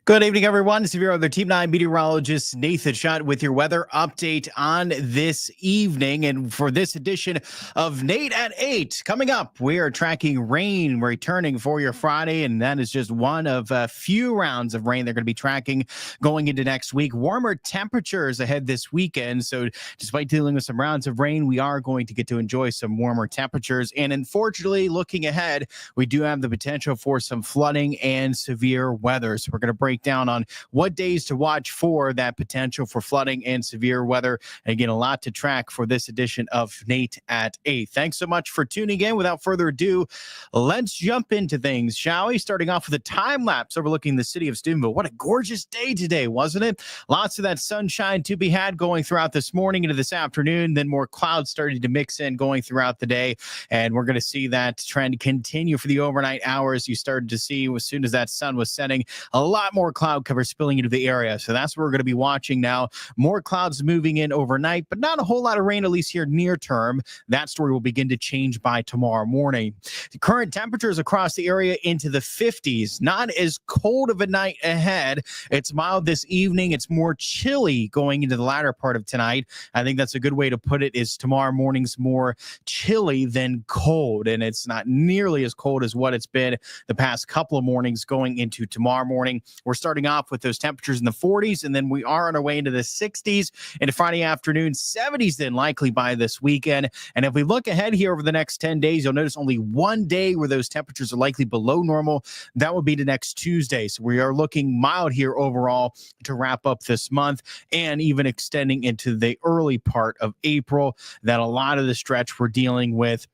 Good evening, everyone. This is your other Team 9 meteorologist, Nathan Schott, with your weather update on this evening. And for this edition of Nate at 8, coming up, we are tracking rain returning for your Friday. And that is just one of a few rounds of rain they're going to be tracking going into next week. Warmer temperatures ahead this weekend. So despite dealing with some rounds of rain, we are going to get to enjoy some warmer temperatures. And unfortunately, looking ahead, we do have the potential for some flooding and severe weather. So we're going to break down on what days to watch for that potential for flooding and severe weather. And again, a lot to track for this edition of Nate at 8. Thanks so much for tuning in. Without further ado, let's jump into things, shall we? Starting off with a time lapse overlooking the city of Steubenville. What a gorgeous day today, wasn't it? Lots of that sunshine to be had going throughout this morning into this afternoon. Then more clouds starting to mix in going throughout the day. And we're going to see that trend continue for the overnight hours. You started to see as soon as that sun was setting, a lot more cloud cover spilling into the area. So that's what we're going to be watching now. More clouds moving in overnight, but not a whole lot of rain, at least here near term. That story will begin to change by tomorrow morning. The current temperatures across the area into the 50s. Not as cold of a night ahead. It's mild this evening. It's more chilly going into the latter part of tonight. I think that's a good way to put it, is tomorrow morning's more chilly than cold. And it's not nearly as cold as what it's been the past couple of mornings going into tomorrow morning. We're starting off with those temperatures in the 40s, and then we are on our way into the 60s into Friday afternoon, 70s then likely by this weekend. And if we look ahead here over the next 10 days, you'll notice only one day where those temperatures are likely below normal. That would be the next Tuesday. So we are looking mild here overall to wrap up this month, and even extending into the early part of April. That a lot of the stretch we're dealing with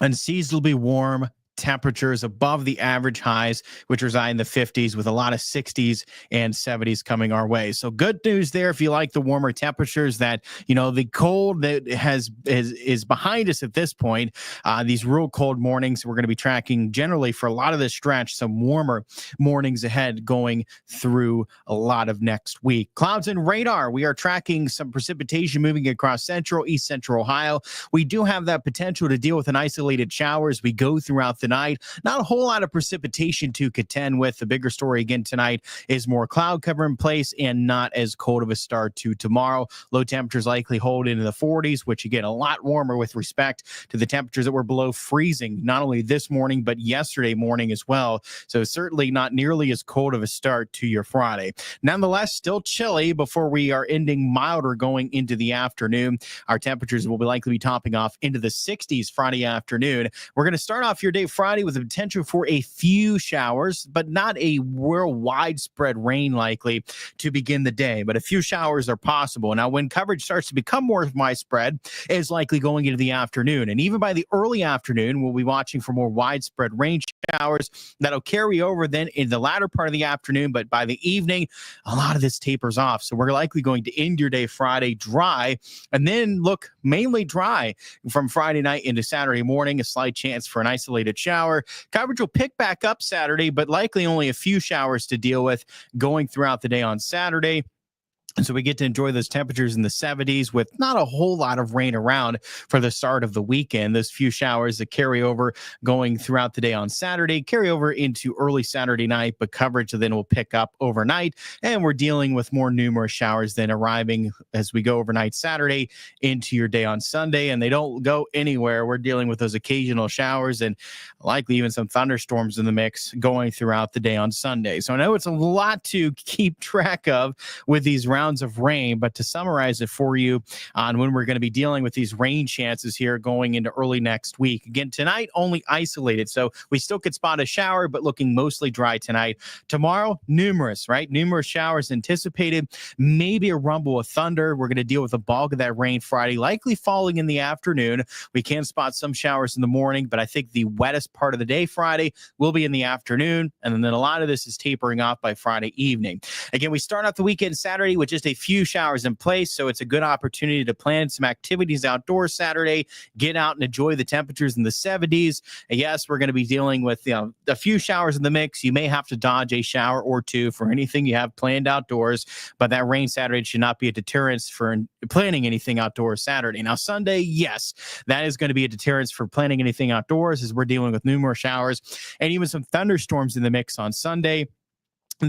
unseasonably warm temperatures above the average highs, which reside in the 50s, with a lot of 60s and 70s coming our way. So good news there if you like the warmer temperatures, that, you know, the cold that is behind us at this point. These real cold mornings, we're going to be tracking generally for a lot of this stretch, some warmer mornings ahead going through a lot of next week. Clouds and radar, we are tracking some precipitation moving across east central Ohio. We do have that potential to deal with an isolated shower as we go throughout the night. Not a whole lot of precipitation to contend with. The bigger story again tonight is more cloud cover in place and not as cold of a start to tomorrow. Low temperatures likely hold into the 40s, which again, a lot warmer with respect to the temperatures that were below freezing, not only this morning, but yesterday morning as well. So certainly not nearly as cold of a start to your Friday. Nonetheless, still chilly before we are ending milder going into the afternoon. Our temperatures will be likely be topping off into the 60s Friday afternoon. We're going to start off your day Friday with the potential for a few showers, but not a real widespread rain likely to begin the day. But a few showers are possible. Now, when coverage starts to become more widespread, is likely going into the afternoon. And even by the early afternoon, we'll be watching for more widespread rain showers that'll carry over then in the latter part of the afternoon. But by the evening, a lot of this tapers off. So we're likely going to end your day Friday dry, and then look mainly dry from Friday night into Saturday morning. A slight chance for an isolated shower. Coverage will pick back up Saturday, but likely only a few showers to deal with going throughout the day on Saturday. And so we get to enjoy those temperatures in the 70s with not a whole lot of rain around for the start of the weekend. Those few showers that carry over going throughout the day on Saturday, carry over into early Saturday night, but coverage then will pick up overnight. And we're dealing with more numerous showers then arriving as we go overnight Saturday into your day on Sunday. And they don't go anywhere. We're dealing with those occasional showers and likely even some thunderstorms in the mix going throughout the day on Sunday. So I know it's a lot to keep track of with these rounds of rain, but to summarize it for you on when we're going to be dealing with these rain chances here going into early next week. Again, tonight only isolated, so we still could spot a shower, but looking mostly dry tonight. Tomorrow, numerous showers anticipated, maybe a rumble of thunder. We're going to deal with the bulk of that rain Friday, likely falling in the afternoon. We can spot some showers in the morning, but I think the wettest part of the day Friday will be in the afternoon, and then a lot of this is tapering off by Friday evening. Again, we start out the weekend Saturday with just a few showers in place, so it's a good opportunity to plan some activities outdoors Saturday, get out and enjoy the temperatures in the 70s. And yes, we're going to be dealing with a few showers in the mix. You may have to dodge a shower or two for anything you have planned outdoors, but that rain Saturday should not be a deterrence for planning anything outdoors Saturday. Now, Sunday, yes, that is going to be a deterrence for planning anything outdoors, as we're dealing with numerous showers and even some thunderstorms in the mix on Sunday.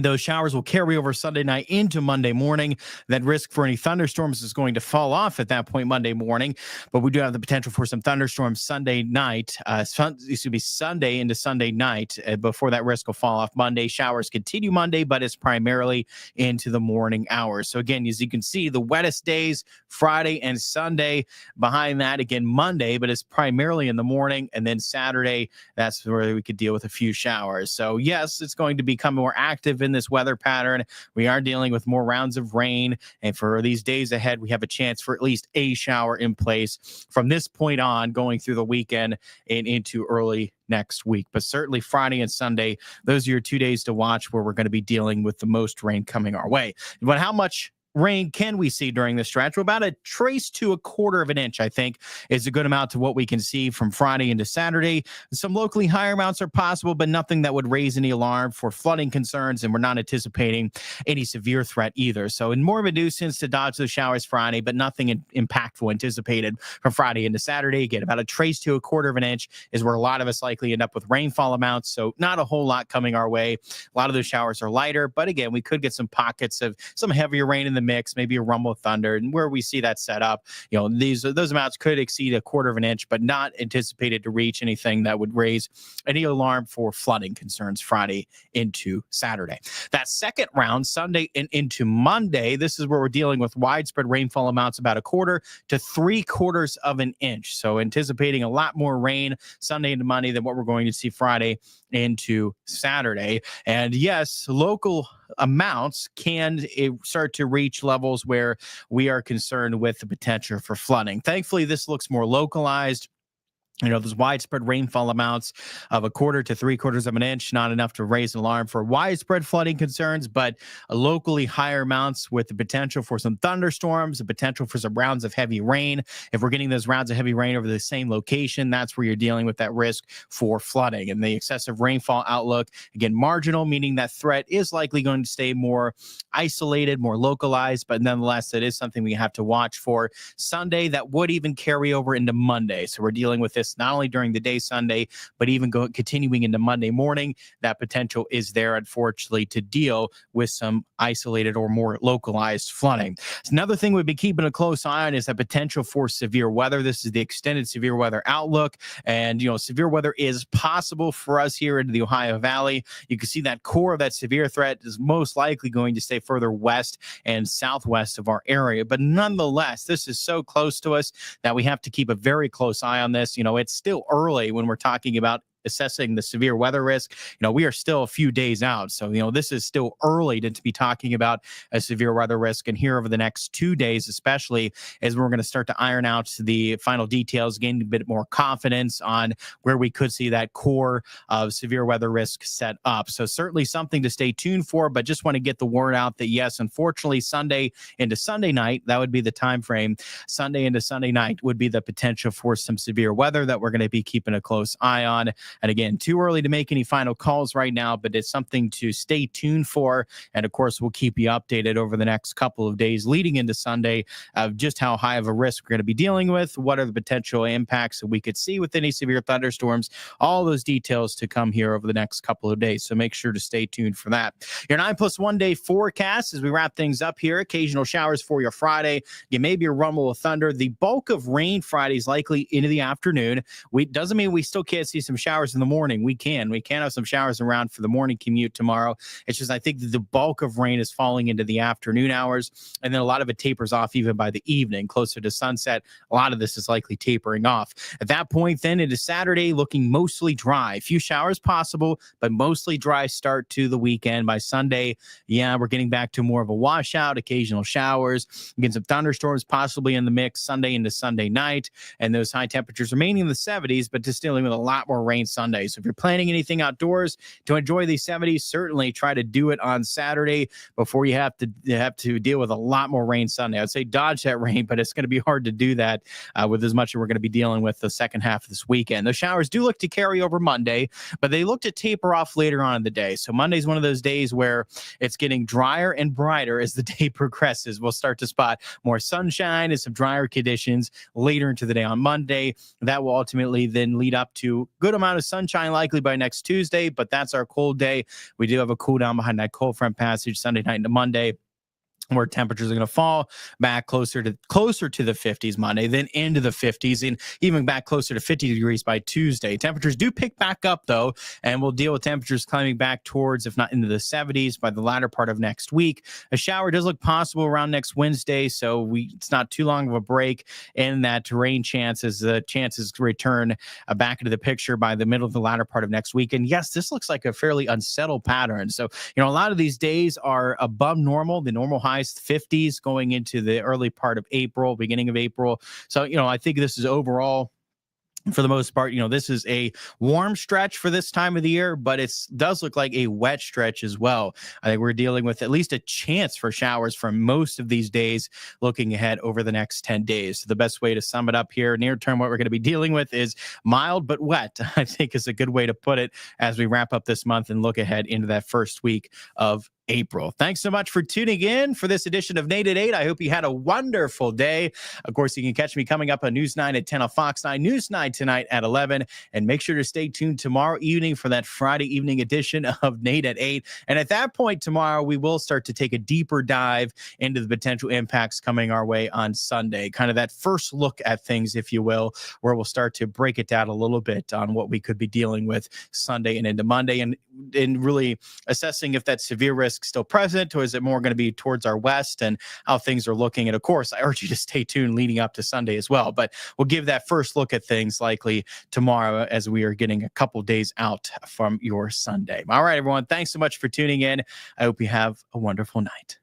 Those showers will carry over Sunday night into Monday morning. That risk for any thunderstorms is going to fall off at that point Monday morning, but we do have the potential for some thunderstorms Sunday night, Sunday into Sunday night before that risk will fall off Monday. Showers continue Monday, but it's primarily into the morning hours. So again, as you can see, the wettest days, Friday and Sunday. Behind that, again, Monday, but it's primarily in the morning. And then Saturday, that's where we could deal with a few showers. So yes, it's going to become more active in this weather pattern. We are dealing with more rounds of rain, and for these days ahead, we have a chance for at least a shower in place from this point on, going through the weekend and into early next week. But certainly Friday and Sunday, those are your 2 days to watch where we're going to be dealing with the most rain coming our way. But how much rain can we see during the stretch? Well, about a trace to a quarter of an inch, I think, is a good amount to what we can see from Friday into Saturday. Some locally higher amounts are possible, but nothing that would raise any alarm for flooding concerns, and we're not anticipating any severe threat either. So in more of a nuisance to dodge those showers Friday, but nothing impactful anticipated from Friday into Saturday. Again, about a trace to a quarter of an inch is where a lot of us likely end up with rainfall amounts. So not a whole lot coming our way. A lot of those showers are lighter, but again, we could get some pockets of some heavier rain in the mix, maybe a rumble of thunder, and where we see that set up, those amounts could exceed a quarter of an inch, but not anticipated to reach anything that would raise any alarm for flooding concerns Friday into Saturday. That second round, Sunday and into Monday, this is where we're dealing with widespread rainfall amounts about a quarter to 3/4 of an inch. So anticipating a lot more rain Sunday into Monday than what we're going to see Friday into Saturday. And yes, local amounts can start to reach levels where we are concerned with the potential for flooding. Thankfully, this looks more localized. Those widespread rainfall amounts of a quarter to 3/4 of an inch, not enough to raise an alarm for widespread flooding concerns, but locally higher amounts with the potential for some thunderstorms, the potential for some rounds of heavy rain. If we're getting those rounds of heavy rain over the same location, that's where you're dealing with that risk for flooding. And the excessive rainfall outlook, again, marginal, meaning that threat is likely going to stay more isolated, more localized, but nonetheless, it is something we have to watch for. Sunday, that would even carry over into Monday. So we're dealing with this not only during the day Sunday, but even continuing into Monday morning. That potential is there, unfortunately, to deal with some isolated or more localized flooding. Another thing we've been keeping a close eye on is the potential for severe weather. This is the extended severe weather outlook. And, severe weather is possible for us here in the Ohio Valley. You can see that core of that severe threat is most likely going to stay further west and southwest of our area. But nonetheless, this is so close to us that we have to keep a very close eye on this. It's still early when we're talking about assessing the severe weather risk. We are still a few days out. So, this is still early to be talking about a severe weather risk. And here over the next 2 days, especially, as we're going to start to iron out the final details, gain a bit more confidence on where we could see that core of severe weather risk set up. So certainly something to stay tuned for, but just want to get the word out that yes, unfortunately, Sunday into Sunday night, that would be the time frame. Sunday into Sunday night would be the potential for some severe weather that we're going to be keeping a close eye on. And again, too early to make any final calls right now, but it's something to stay tuned for. And of course, we'll keep you updated over the next couple of days leading into Sunday of just how high of a risk we're going to be dealing with. What are the potential impacts that we could see with any severe thunderstorms? All those details to come here over the next couple of days. So make sure to stay tuned for that. Your 9+1 day forecast as we wrap things up here. Occasional showers for your Friday. You maybe a rumble of thunder. The bulk of rain Friday is likely into the afternoon. Doesn't mean we still can't see some showers in the morning. We can have some showers around for the morning commute tomorrow. It's just I think that the bulk of rain is falling into the afternoon hours, and then a lot of it tapers off even by the evening, closer to sunset. A lot of this is likely tapering off. At that point, then it is Saturday, looking mostly dry. A few showers possible, but mostly dry start to the weekend. By Sunday, we're getting back to more of a washout, occasional showers, again, some thunderstorms possibly in the mix Sunday into Sunday night, and those high temperatures remaining in the 70s, but just dealing with a lot more rain Sunday. So if you're planning anything outdoors to enjoy these 70s, certainly try to do it on Saturday before you have to deal with a lot more rain Sunday. I'd say dodge that rain, but it's going to be hard to do that with as much as we're going to be dealing with the second half of this weekend. The showers do look to carry over Monday, but they look to taper off later on in the day. So Monday's one of those days where it's getting drier and brighter as the day progresses. We'll start to spot more sunshine and some drier conditions later into the day on Monday. That will ultimately then lead up to good amount of with sunshine likely by next Tuesday, but that's our cold day. We do have a cool down behind that cold front passage Sunday night into Monday, where temperatures are going to fall back closer to the 50s Monday, then into the 50s, and even back closer to 50 degrees by Tuesday. Temperatures do pick back up, though, and we'll deal with temperatures climbing back towards, if not into the 70s, by the latter part of next week. A shower does look possible around next Wednesday, so it's not too long of a break in that rain chances. The chances return back into the picture by the middle of the latter part of next week. And yes, this looks like a fairly unsettled pattern. So, a lot of these days are above normal. The normal highs 50s going into the early part of April, beginning of April. So, I think this is overall, for the most part, this is a warm stretch for this time of the year, but it does look like a wet stretch as well. I think we're dealing with at least a chance for showers for most of these days looking ahead over the next 10 days. So the best way to sum it up here, near term, what we're going to be dealing with is mild but wet, I think is a good way to put it as we wrap up this month and look ahead into that first week of April. Thanks so much for tuning in for this edition of Nate at 8. I hope you had a wonderful day. Of course, you can catch me coming up on News 9 at 10 on Fox 9, News 9 tonight at 11. And make sure to stay tuned tomorrow evening for that Friday evening edition of Nate at 8. And at that point tomorrow, we will start to take a deeper dive into the potential impacts coming our way on Sunday. Kind of that first look at things, if you will, where we'll start to break it down a little bit on what we could be dealing with Sunday and into Monday, and really assessing if that severe risk still present, or is it more going to be towards our west, and how things are looking. And of course, I urge you to stay tuned leading up to Sunday as well, but we'll give that first look at things likely tomorrow as we are getting a couple days out from your Sunday. All right, everyone, thanks so much for tuning in. I hope you have a wonderful night.